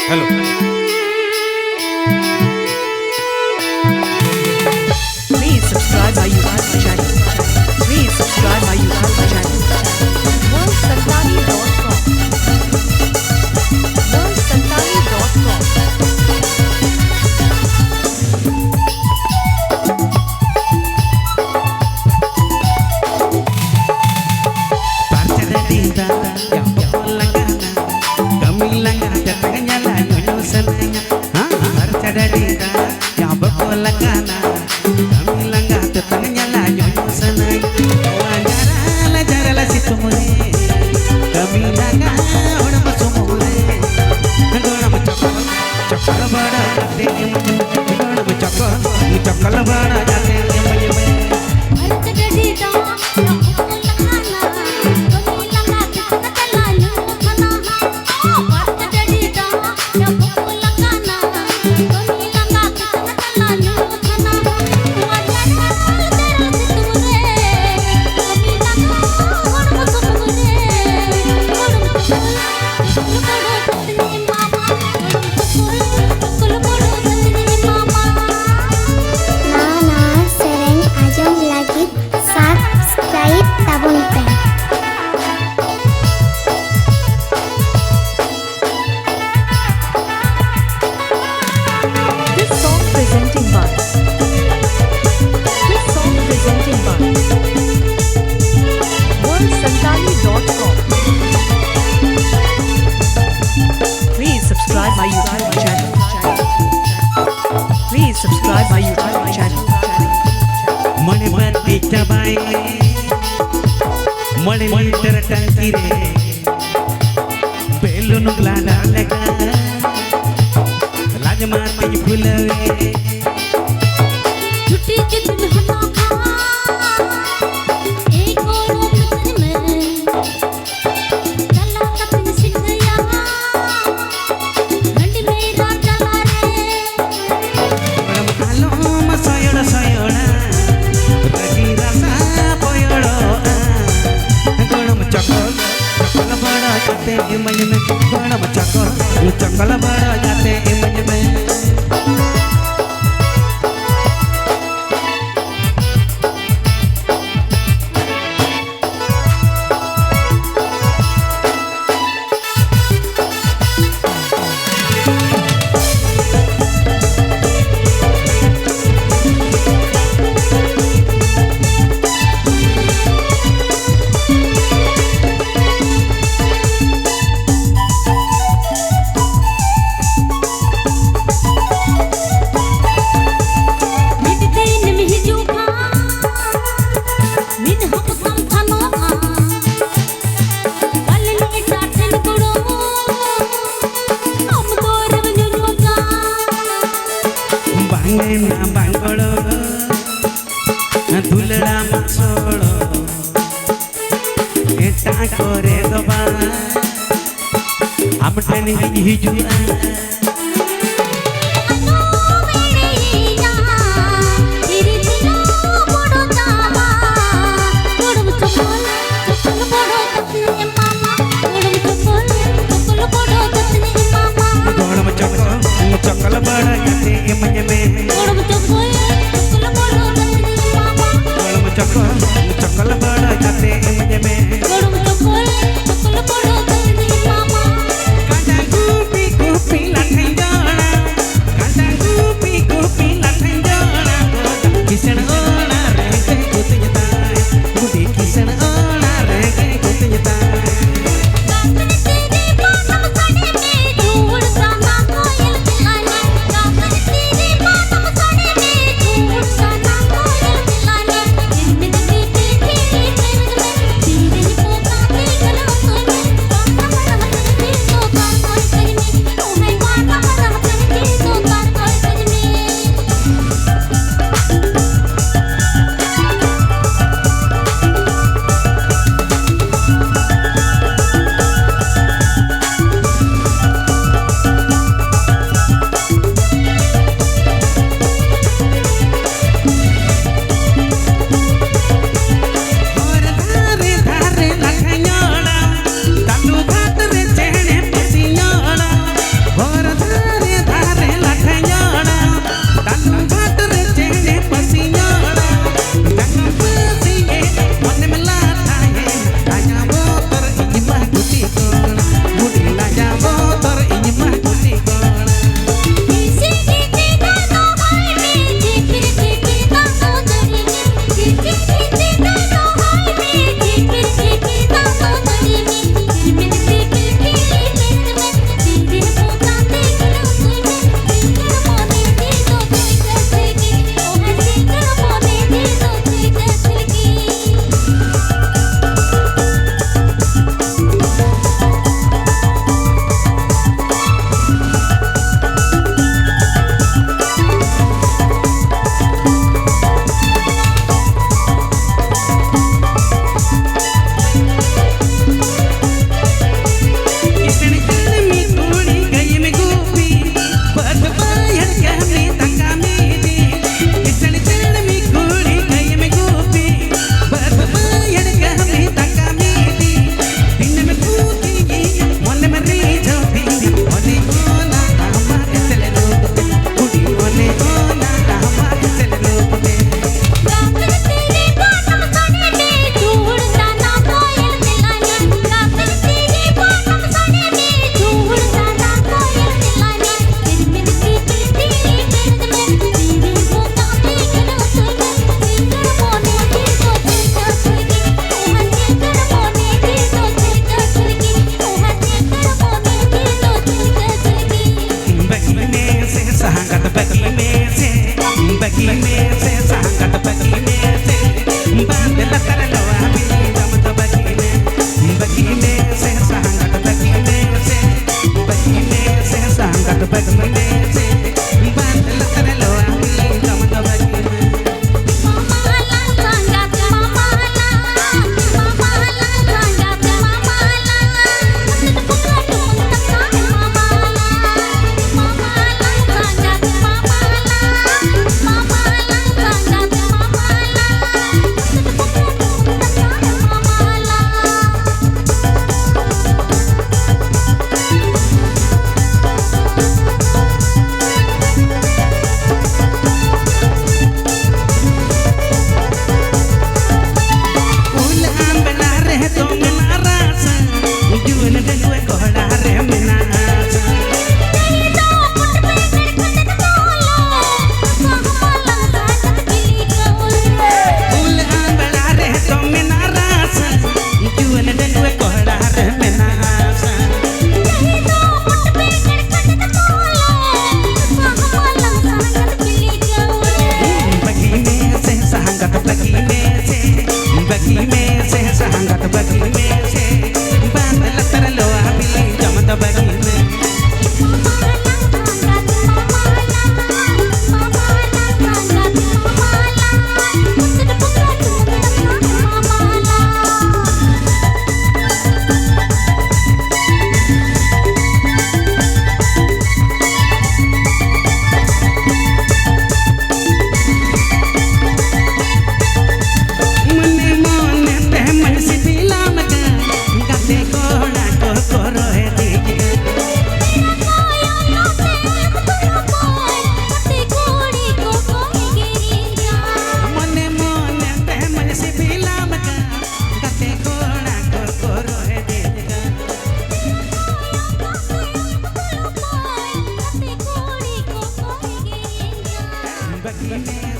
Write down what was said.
Hello Please subscribe my YouTube channel. Please subscribe my YouTube channel. worldsantani.com worldsantani.com चक्कर बड़ा जाते worldsantani.com. Please subscribe my YouTube channel. Please subscribe my YouTube channel. मने बाती चबाई मने metre टंकी रे balloon ग्लाडा लगा राजमाती फुलवे छुट्टी के दिन हना खा एक और मित्र में चला कपिन सिख गया मंडी में राजा रे परम कालो मसयड़ सयड़ा रगी रसा पोयड़ो गणम चक्कर चक्कर बड़ा जाते इमज में गणम चक्कर चक्कर बड़ा जाते इमज में ना बांगड़ो दुलड़ा मसोड़ो एटा करे दबा आमटनी हिजुआ चक्कर बड़ा जाते इमज में चक्कर बड़ा जाते इमज में काटा गुपी गुपी जिंदगी में